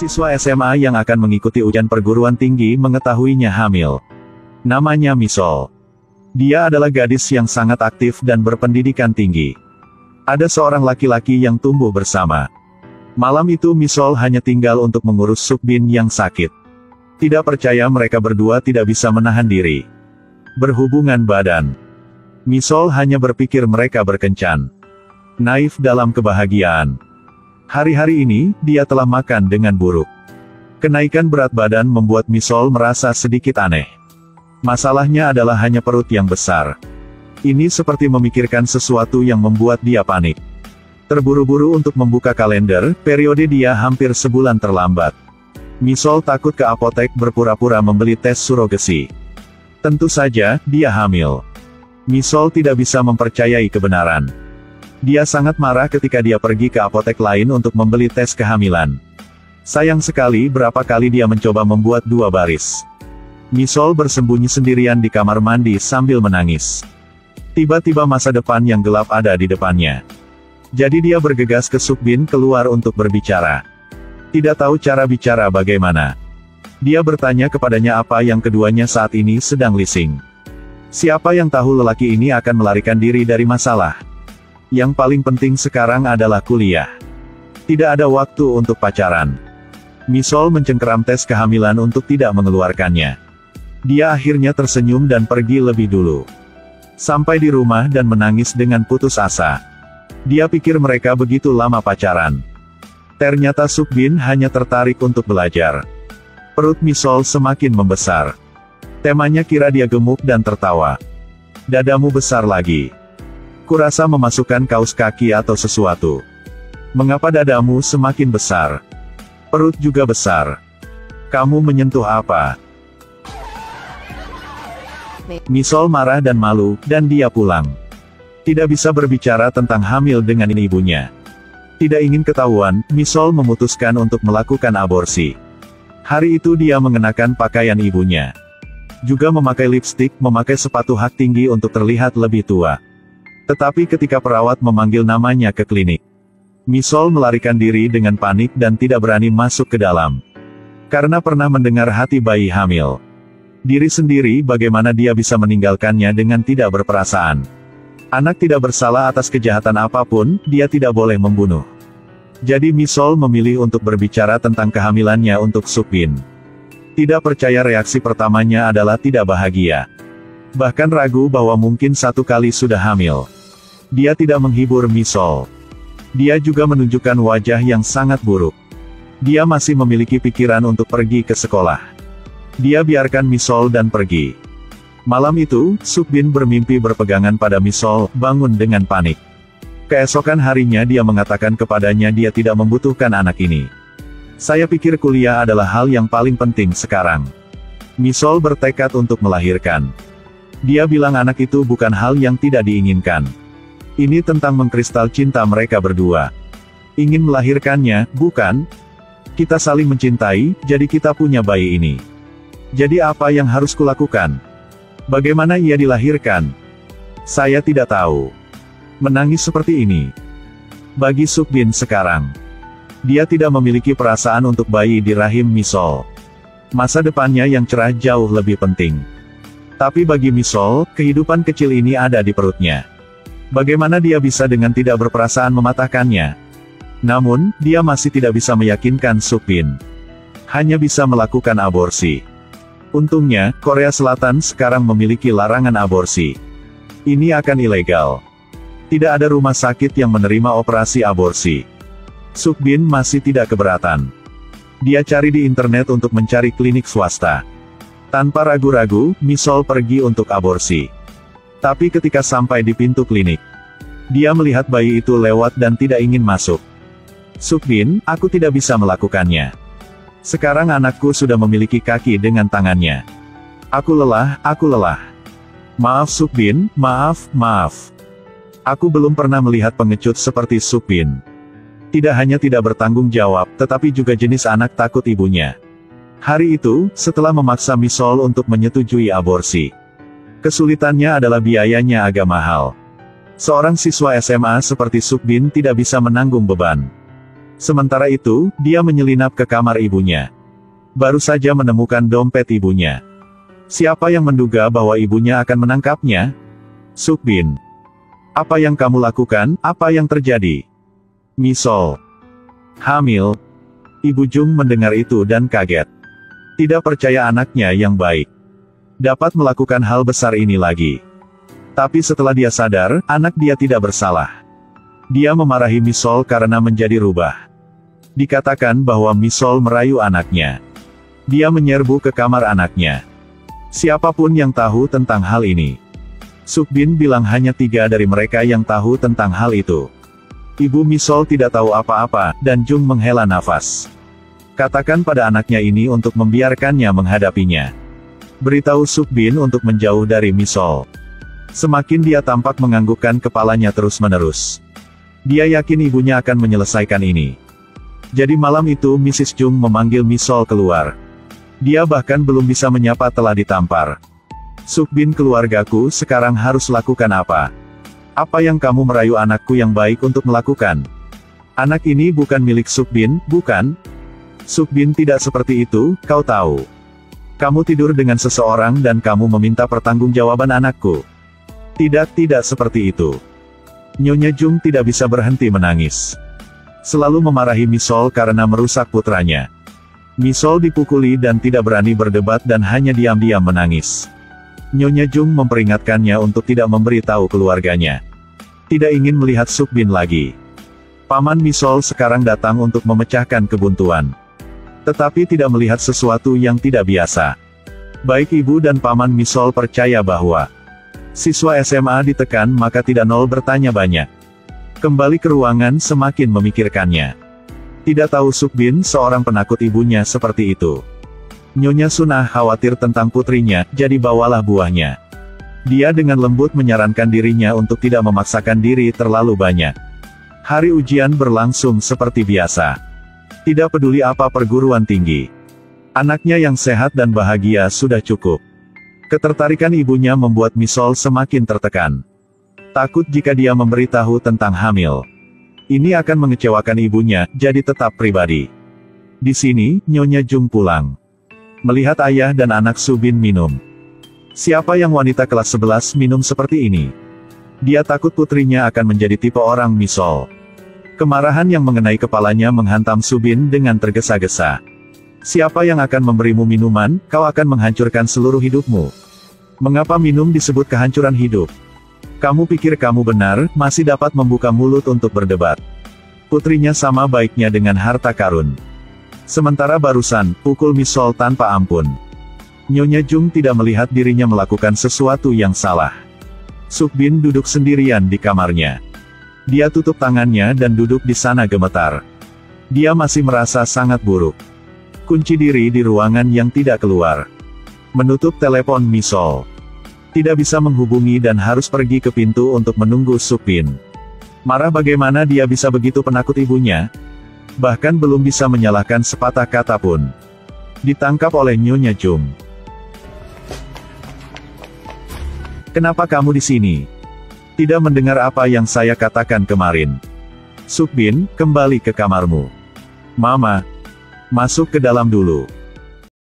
Siswa SMA yang akan mengikuti ujian perguruan tinggi mengetahuinya hamil. Namanya Misol. Dia adalah gadis yang sangat aktif dan berpendidikan tinggi. Ada seorang laki-laki yang tumbuh bersama. Malam itu Misol hanya tinggal untuk mengurus Sukbin yang sakit. Tidak percaya mereka berdua tidak bisa menahan diri. Berhubungan badan. Misol hanya berpikir mereka berkencan. Naif dalam kebahagiaan. Hari-hari ini, dia telah makan dengan buruk. Kenaikan berat badan membuat Misol merasa sedikit aneh. Masalahnya adalah hanya perut yang besar. Ini seperti memikirkan sesuatu yang membuat dia panik. Terburu-buru untuk membuka kalender, periode dia hampir sebulan terlambat. Misol takut ke apotek berpura-pura membeli tes surogasi. Tentu saja, dia hamil. Misol tidak bisa mempercayai kebenaran. Dia sangat marah ketika dia pergi ke apotek lain untuk membeli tes kehamilan. Sayang sekali berapa kali dia mencoba membuat 2 baris. Misol bersembunyi sendirian di kamar mandi sambil menangis. Tiba-tiba masa depan yang gelap ada di depannya. Jadi dia bergegas ke Sukbin keluar untuk berbicara. Tidak tahu cara bicara bagaimana. Dia bertanya kepadanya apa yang keduanya saat ini sedang lising. Siapa yang tahu lelaki ini akan melarikan diri dari masalah. Yang paling penting sekarang adalah kuliah. Tidak ada waktu untuk pacaran. Misol mencengkeram tes kehamilan untuk tidak mengeluarkannya. Dia akhirnya tersenyum dan pergi lebih dulu. Sampai di rumah dan menangis dengan putus asa. Dia pikir mereka begitu lama pacaran. Ternyata Sukbin hanya tertarik untuk belajar. Perut Misol semakin membesar. Temanya kira dia gemuk dan tertawa. Dadamu besar lagi. Kurasa memasukkan kaos kaki atau sesuatu. Mengapa dadamu semakin besar? Perut juga besar. Kamu menyentuh apa? Misol marah dan malu, dan dia pulang. Tidak bisa berbicara tentang hamil dengan ibunya. Tidak ingin ketahuan, Misol memutuskan untuk melakukan aborsi. Hari itu dia mengenakan pakaian ibunya. Juga memakai lipstik, memakai sepatu hak tinggi untuk terlihat lebih tua. Tetapi ketika perawat memanggil namanya ke klinik, Misol melarikan diri dengan panik dan tidak berani masuk ke dalam. Karena pernah mendengar hati bayi hamil. Diri sendiri bagaimana dia bisa meninggalkannya dengan tidak berperasaan. Anak tidak bersalah atas kejahatan apapun, dia tidak boleh membunuh. Jadi Misol memilih untuk berbicara tentang kehamilannya untuk Sukbin. Tidak percaya reaksi pertamanya adalah tidak bahagia. Bahkan ragu bahwa mungkin 1 kali sudah hamil. Dia tidak menghibur Misol. Dia juga menunjukkan wajah yang sangat buruk. Dia masih memiliki pikiran untuk pergi ke sekolah. Dia biarkan Misol dan pergi. Malam itu, Sukbin bermimpi berpegangan pada Misol, bangun dengan panik. Keesokan harinya dia mengatakan kepadanya dia tidak membutuhkan anak ini. Saya pikir kuliah adalah hal yang paling penting sekarang. Misol bertekad untuk melahirkan. Dia bilang anak itu bukan hal yang tidak diinginkan. Ini tentang mengkristal cinta mereka berdua. Ingin melahirkannya, bukan? Kita saling mencintai, jadi kita punya bayi ini. Jadi apa yang harus kulakukan? Bagaimana ia dilahirkan? Saya tidak tahu. Menangis seperti ini. Bagi Sukbin sekarang, dia tidak memiliki perasaan untuk bayi di rahim Misol. Masa depannya yang cerah jauh lebih penting. Tapi bagi Misol, kehidupan kecil ini ada di perutnya. Bagaimana dia bisa dengan tidak berperasaan mematahkannya? Namun, dia masih tidak bisa meyakinkan Sukbin. Hanya bisa melakukan aborsi. Untungnya, Korea Selatan sekarang memiliki larangan aborsi. Ini akan ilegal. Tidak ada rumah sakit yang menerima operasi aborsi. Sukbin masih tidak keberatan. Dia cari di internet untuk mencari klinik swasta. Tanpa ragu-ragu, Misol pergi untuk aborsi. Tapi ketika sampai di pintu klinik, dia melihat bayi itu lewat dan tidak ingin masuk. Sukbin, aku tidak bisa melakukannya. Sekarang anakku sudah memiliki kaki dengan tangannya. Aku lelah, aku lelah. Maaf Sukbin, maaf. Aku belum pernah melihat pengecut seperti Sukbin. Tidak hanya tidak bertanggung jawab, tetapi juga jenis anak takut ibunya. Hari itu, setelah memaksa Misol untuk menyetujui aborsi. Kesulitannya adalah biayanya agak mahal. Seorang siswa SMA seperti Sukbin tidak bisa menanggung beban. Sementara itu, dia menyelinap ke kamar ibunya. Baru saja menemukan dompet ibunya. Siapa yang menduga bahwa ibunya akan menangkapnya? Sukbin. Apa yang kamu lakukan? Apa yang terjadi? Misol. Hamil. Ibu Jung mendengar itu dan kaget. Tidak percaya anaknya yang baik dapat melakukan hal besar ini lagi. Tapi setelah dia sadar, anak dia tidak bersalah. Dia memarahi Misol karena menjadi rubah. Dikatakan bahwa Misol merayu anaknya. Dia menyerbu ke kamar anaknya. Siapapun yang tahu tentang hal ini. Sukbin bilang hanya 3 dari mereka yang tahu tentang hal itu. Ibu Misol tidak tahu apa-apa, dan Jung menghela nafas. Katakan pada anaknya ini untuk membiarkannya menghadapinya. Beritahu Sukbin untuk menjauh dari Misol. Semakin dia tampak menganggukkan kepalanya terus-menerus. Dia yakin ibunya akan menyelesaikan ini. Jadi malam itu Mrs. Jung memanggil Misol keluar. Dia bahkan belum bisa menyapa telah ditampar. Sukbin, keluargaku sekarang harus lakukan apa? Apa yang kamu merayu anakku yang baik untuk melakukan? Anak ini bukan milik Sukbin, bukan? Sukbin tidak seperti itu, kau tahu. Kamu tidur dengan seseorang dan kamu meminta pertanggungjawaban anakku. Tidak seperti itu. Nyonya Jung tidak bisa berhenti menangis. Selalu memarahi Misol karena merusak putranya. Misol dipukuli dan tidak berani berdebat dan hanya diam-diam menangis. Nyonya Jung memperingatkannya untuk tidak memberitahu keluarganya. Tidak ingin melihat Sukbin lagi. Paman Misol sekarang datang untuk memecahkan kebuntuan. Tetapi tidak melihat sesuatu yang tidak biasa. Baik ibu dan paman Misol percaya bahwa siswa SMA ditekan maka tidak nol bertanya banyak. Kembali ke ruangan semakin memikirkannya. Tidak tahu Sukbin seorang penakut ibunya seperti itu. Nyonya Sunah khawatir tentang putrinya, jadi bawalah buahnya. Dia dengan lembut menyarankan dirinya untuk tidak memaksakan diri terlalu banyak. Hari ujian berlangsung seperti biasa. Tidak peduli apa perguruan tinggi. Anaknya yang sehat dan bahagia sudah cukup. Ketertarikan ibunya membuat Misol semakin tertekan. Takut jika dia memberitahu tentang hamil. Ini akan mengecewakan ibunya, jadi tetap pribadi. Di sini, Nyonya Jung pulang. Melihat ayah dan anak Subin minum. Siapa yang wanita kelas 11 minum seperti ini? Dia takut putrinya akan menjadi tipe orang Misol. Kemarahan yang mengenai kepalanya menghantam Subin dengan tergesa-gesa. Siapa yang akan memberimu minuman, kau akan menghancurkan seluruh hidupmu. Mengapa minum disebut kehancuran hidup? Kamu pikir kamu benar, masih dapat membuka mulut untuk berdebat. Putrinya sama baiknya dengan harta karun. Sementara barusan, pukul Misol tanpa ampun. Nyonya Jung tidak melihat dirinya melakukan sesuatu yang salah. Sukbin duduk sendirian di kamarnya. Dia tutup tangannya dan duduk di sana gemetar. Dia masih merasa sangat buruk. Kunci diri di ruangan yang tidak keluar. Menutup telepon Misol. Tidak bisa menghubungi dan harus pergi ke pintu untuk menunggu Sukbin. Marah bagaimana dia bisa begitu penakut ibunya? Bahkan belum bisa menyalahkan sepatah kata pun. Ditangkap oleh Nyonya Jung. Kenapa kamu di sini? Tidak mendengar apa yang saya katakan kemarin. Sukbin, kembali ke kamarmu. Mama, masuk ke dalam dulu.